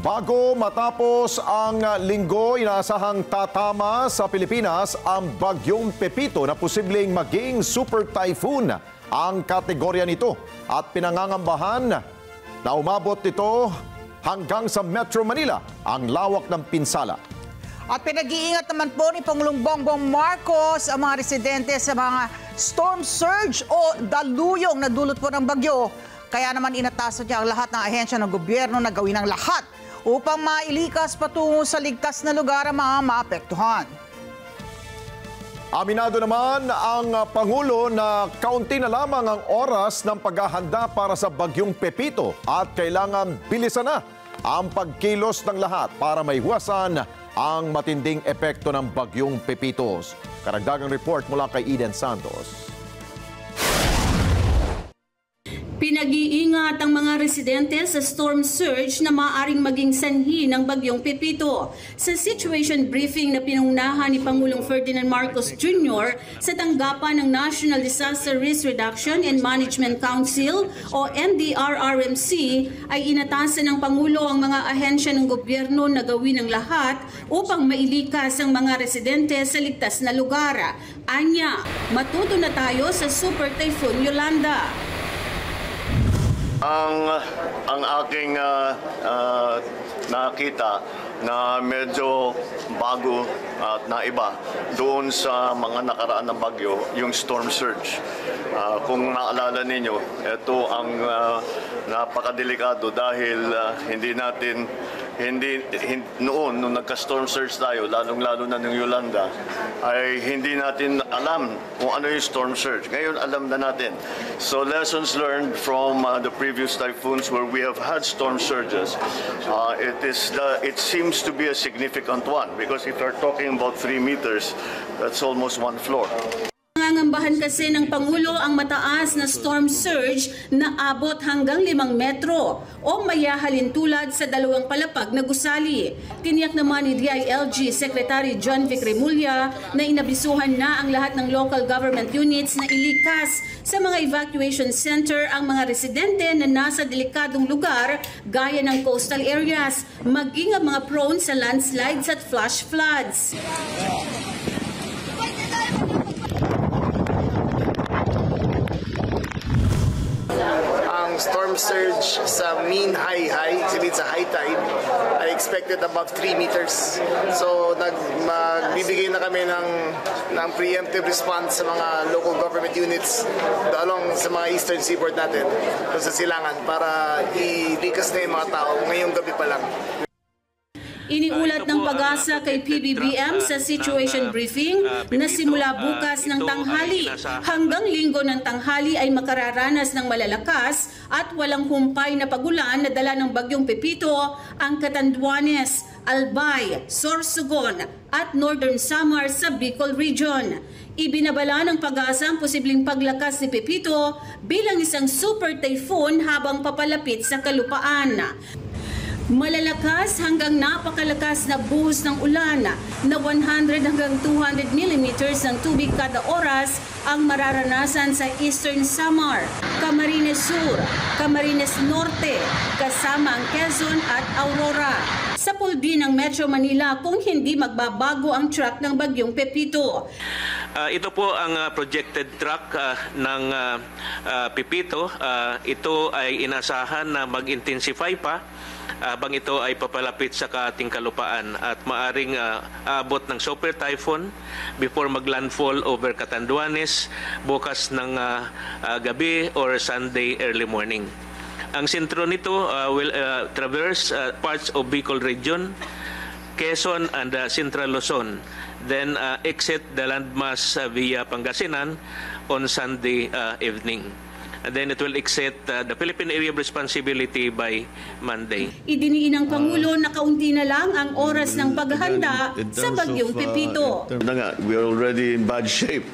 Bago matapos ang linggo, inaasahang tatama sa Pilipinas ang bagyong Pepito na posibleng maging super typhoon ang kategorya nito at pinangangambahan na umabot ito hanggang sa Metro Manila ang lawak ng pinsala. At pinag-iingat naman po ni Pangulong Bongbong Marcos ang mga residente sa mga storm surge o daluyong na dulot po ng bagyo. Kaya naman inatasan niya ang lahat ng ahensya ng gobyerno na gawin ang lahat upang mailikas patungo sa ligtas na lugar ang mga maapektuhan. Aminado naman ang Pangulo na kaunti na lamang ang oras ng paghahanda para sa bagyong Pepito at kailangan bilisan na ang pagkilos ng lahat para maiwasan ang matinding epekto ng bagyong Pepito. Karagdagang report mula kay Eden Santos. Pinag-iingat ang mga residente sa storm surge na maaaring maging sanhi ng bagyong Pepito. Sa situation briefing na pinungunahan ni Pangulong Ferdinand Marcos Jr. sa tanggapan ng National Disaster Risk Reduction and Management Council o NDRRMC, ay inatasan ng Pangulo ang mga ahensya ng gobyerno na gawin ang lahat upang mailikas ang mga residente sa ligtas na lugar. Anya, matuto na tayo sa Super Typhoon Yolanda. Ang aking nakita na medyo bago at naiba doon sa mga nakaraan ng bagyo, yung storm surge. Kung naalala ninyo, ito ang napakadelikado dahil noon, nung nagka-storm surge tayo, lalong-lalo na ng Yolanda, ay hindi natin alam kung ano yung storm surge. Ngayon, alam na natin. So, lessons learned from the previous typhoons where we have had storm surges, it seems to be a significant one because if you're talking about 3 meters, that's almost 1 floor. Nangangambahan kasi ng Pangulo ang mataas na storm surge na abot hanggang 5 metro o mayahalin tulad sa 2 palapag na gusali. Tiniyak naman ni DILG Secretary John Vic Remulla na inabisuhan na ang lahat ng local government units na ilikas sa mga evacuation center ang mga residente na nasa delikadong lugar gaya ng coastal areas, maging ang mga prone sa landslides at flash floods. Storm surge sa mean high, sabihin sa high tide, I expected about 3 meters. So magbibigay na kami ng preemptive response sa mga local government units along sa mga eastern seaboard natin, sa Silangan, para ilikas na yung mga tao ngayong gabi pa lang. Iniulat ng Pag-asa kay PBBM sa situation briefing na simula bukas ng tanghali hanggang linggo ng tanghali ay makararanas ng malalakas at walang humpay na pagulan na dala ng bagyong Pepito ang Catanduanes, Albay, Sorsogon at Northern Samar sa Bicol Region. Ibinabala ng Pag-asa ang posibleng paglakas ni Pepito bilang isang super typhoon habang papalapit sa kalupaan. Malalakas hanggang napakalakas na buhos ng ulan na 100 hanggang 200 millimeters ng tubig kada oras ang mararanasan sa Eastern Samar, Camarines Sur, Camarines Norte, kasama ang Quezon at Aurora. Sa pulbi ng Metro Manila kung hindi magbabago ang track ng bagyong Pepito. Ito po ang projected track ng Pepito. Ito ay inasahan na mag-intensify pa habang ito ay papalapit sa ating kalupaan at maaring abot ng super typhoon before maglandfall over Catanduanes bukas ng gabi or Sunday early morning. Ang sentro nito will traverse parts of Bicol Region, Quezon and Central Luzon, then exit the landmass via Pangasinan on Sunday evening. And then it will exit the Philippine Area of Responsibility by Monday. Idiniin ng Pangulo na kaunti na lang ang oras ng paghahanda sa bagyong Pepito. We are already in bad shape.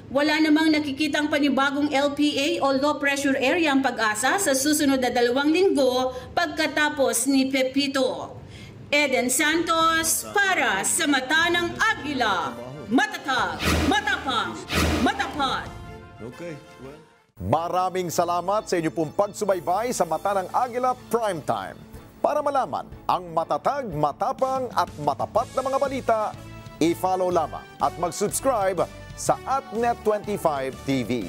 Wala namang nakikitang panibagong LPA o low pressure area ang Pag-asa sa susunod na 2 linggo pagkatapos ni Pepito. Eden Santos para sa Mata ng Agila. Matatag, matapang, matapat. Okay, Maraming salamat sa inyo pong pagsubaybay sa Mata ng Agila Primetime. Para malaman ang matatag, matapang at matapat na mga balita, i-follow lamang at mag-subscribe sa AtNet25 TV.